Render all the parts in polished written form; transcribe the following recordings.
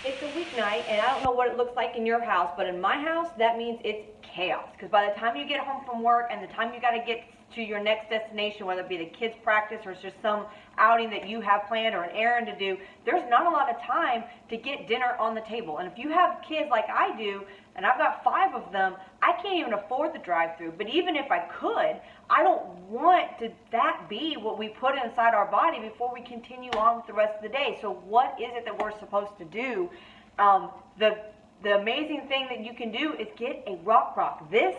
It's a weeknight, and I don't know what it looks like in your house, but in my house, that means it's chaos. Because by the time you get home from work and the time you got to get to your next destination, whether it be the kids' practice or it's just some outing that you have planned or an errand to do, there's not a lot of time to get dinner on the table. And if you have kids like I do, and I've got 5 of them, I can't even afford the drive-through. But even if I could, I don't want that be what we put inside our body before we continue on with the rest of the day. So what is it that we're supposed to do? The amazing thing that you can do is get a rock crock. This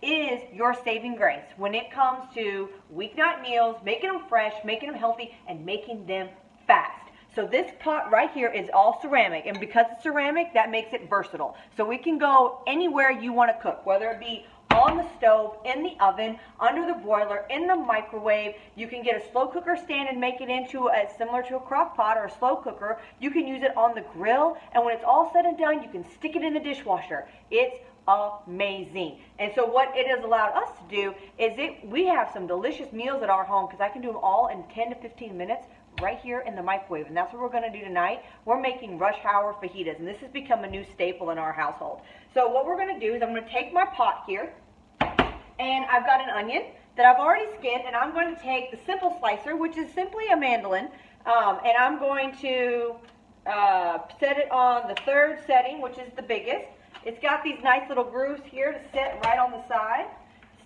is your saving grace when it comes to weeknight meals, making them fresh, making them healthy, and making them fast. So this pot right here is all ceramic, and because it's ceramic, that makes it versatile. So we can go anywhere you want to cook, whether it be on the stove, in the oven, under the broiler, in the microwave. You can get a slow cooker stand and make it into similar to a crock pot or a slow cooker. You can use it on the grill, and when it's all said and done, you can stick it in the dishwasher. It's amazing. And so what it has allowed us to do is we have some delicious meals at our home because I can do them all in 10 to 15 minutes right here in the microwave, and that's what we're going to do tonight. We're making rush hour fajitas, and this has become a new staple in our household. So what we're going to do is I'm going to take my pot here, and I've got an onion that I've already skinned, and I'm going to take the simple slicer, which is simply a mandolin, and I'm going to set it on the 3rd setting, which is the biggest. It's got these nice little grooves here to sit right on the side.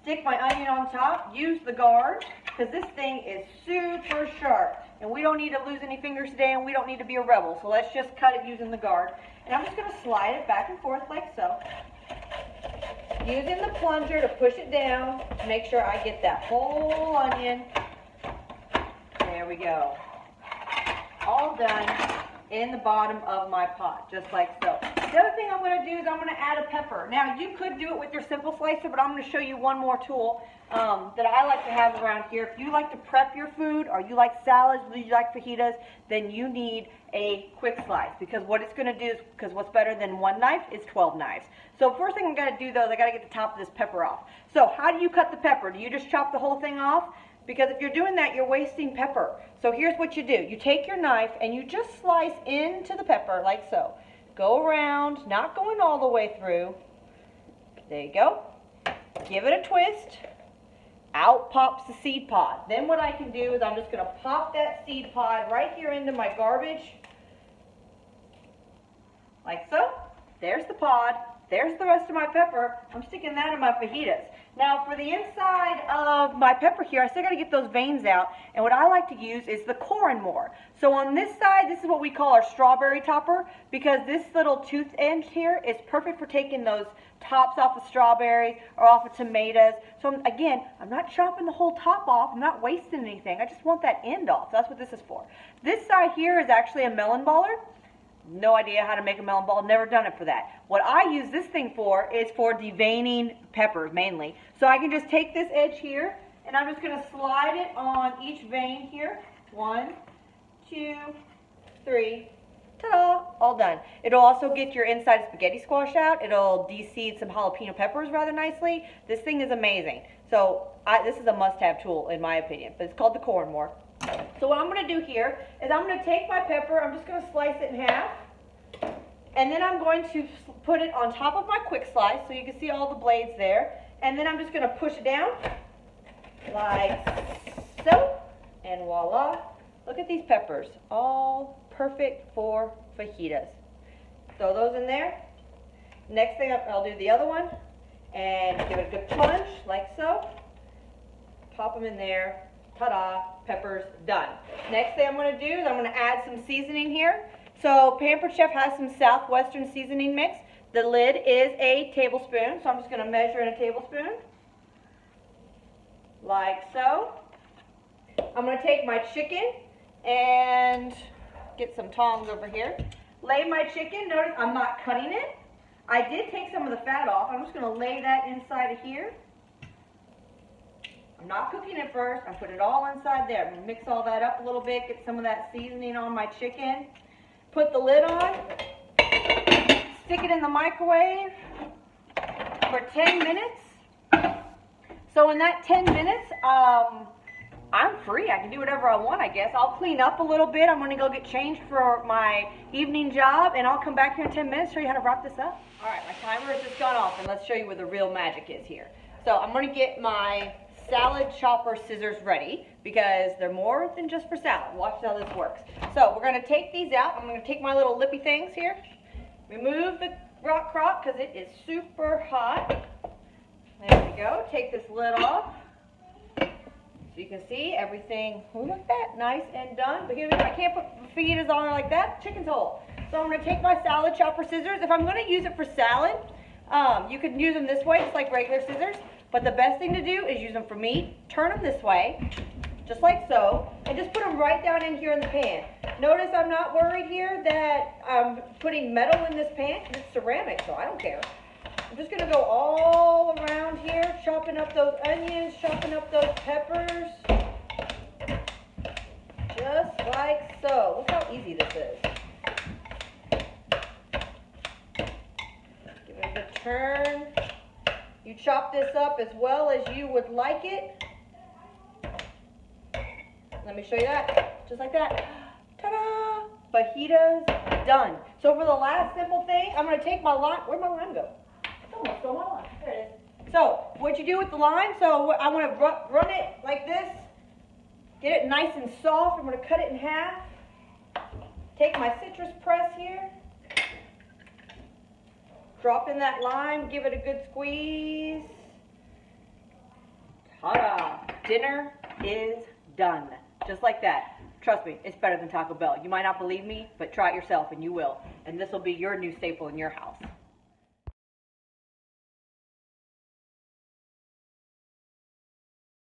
Stick my onion on top, use the guard, because this thing is super sharp. And we don't need to lose any fingers today, and we don't need to be a rebel. So let's just cut it using the guard. And I'm just going to slide it back and forth like so. Using the plunger to push it down to make sure I get that whole onion. There we go. All done in the bottom of my pot, just like so. The other thing I'm going to do is I'm going to add a pepper. Now, you could do it with your simple slicer, but I'm going to show you one more tool that I like to have around here. If you like to prep your food, or you like salads, or you like fajitas, then you need a quick slice, because what it's going to do is, because what's better than 1 knife is 12 knives. So first thing I'm going to do, though, is I got to get the top of this pepper off. So how do you cut the pepper? Do you just chop the whole thing off? Because if you're doing that, you're wasting pepper. So here's what you do. You take your knife and you just slice into the pepper like so. Go around, not going all the way through. There you go. Give it a twist. Out pops the seed pod. Then what I can do is I'm just going to pop that seed pod right here into my garbage. Like so. There's the pod. There's the rest of my pepper. I'm sticking that in my fajitas. Now for the inside of my pepper here, I still got to get those veins out. And what I like to use is the core and more. So on this side, this is what we call our strawberry topper, because this little tooth end here is perfect for taking those tops off of strawberries or off of tomatoes. So again, I'm not chopping the whole top off. I'm not wasting anything. I just want that end off. So that's what this is for. This side here is actually a melon baller. No idea how to make a melon ball. Never done it for that. What I use this thing for is for deveining peppers mainly. So I can just take this edge here, and I'm just going to slide it on each vein here. 1, 2, 3. Ta-da! All done. It'll also get your inside spaghetti squash out. It'll de-seed some jalapeno peppers rather nicely. This thing is amazing. So this is a must-have tool in my opinion. But it's called the core and more. So what I'm going to do here is I'm going to take my pepper, I'm just going to slice it in half, and then I'm going to put it on top of my quick slice so you can see all the blades there, and then I'm just going to push it down like so, and voila. Look at these peppers, all perfect for fajitas. Throw those in there. Next thing, I'll do the other one and give it a good plunge like so. Pop them in there. Ta-da, peppers done. Next thing I'm going to do is I'm going to add some seasoning here. So Pampered Chef has some Southwestern seasoning mix. The lid is a tablespoon, so I'm just going to measure in a tablespoon. Like so. I'm going to take my chicken and get some tongs over here. Lay my chicken. Notice I'm not cutting it. I did take some of the fat off. I'm just going to lay that inside of here. I'm not cooking it first. I'm putting it all inside there. I'm going to mix all that up a little bit, get some of that seasoning on my chicken. Put the lid on. Stick it in the microwave for 10 minutes. So in that 10 minutes, I'm free. I can do whatever I want, I guess. I'll clean up a little bit. I'm going to go get changed for my evening job, and I'll come back here in 10 minutes, show you how to wrap this up. All right, my timer has just gone off, and let's show you where the real magic is here. So I'm going to get my salad chopper scissors ready, because they're more than just for salad. Watch how this works. So we're going to take these out. I'm going to take my little lippy things here, remove the rock crock, because it is super hot. There we go. Take this lid off. So you can see everything, look at that, nice and done. But here, I can't put fajitas on there like that, chicken's whole. So I'm going to take my salad chopper scissors. If I'm going to use it for salad, you can use them this way, just like regular scissors. But the best thing to do is use them for meat. Turn them this way, just like so, and just put them right down in here in the pan. Notice I'm not worried here that I'm putting metal in this pan, because it's ceramic, so I don't care. I'm just going to go all around here, chopping up those onions, chopping up those peppers, just like so. Look how easy this is. Give it a good turn. You chop this up as well as you would like it. Let me show you that, just like that. Ta-da! Fajitas done. So for the last simple thing, I'm going to take my lime. Where'd my lime go? Let's go on. There it is. So, what you do with the lime, so I want to run it like this, get it nice and soft. I'm going to cut it in half. Take my citrus press here, drop in that lime, give it a good squeeze. Ta-da! Dinner is done. Just like that. Trust me, it's better than Taco Bell. You might not believe me, but try it yourself and you will. And this will be your new staple in your house.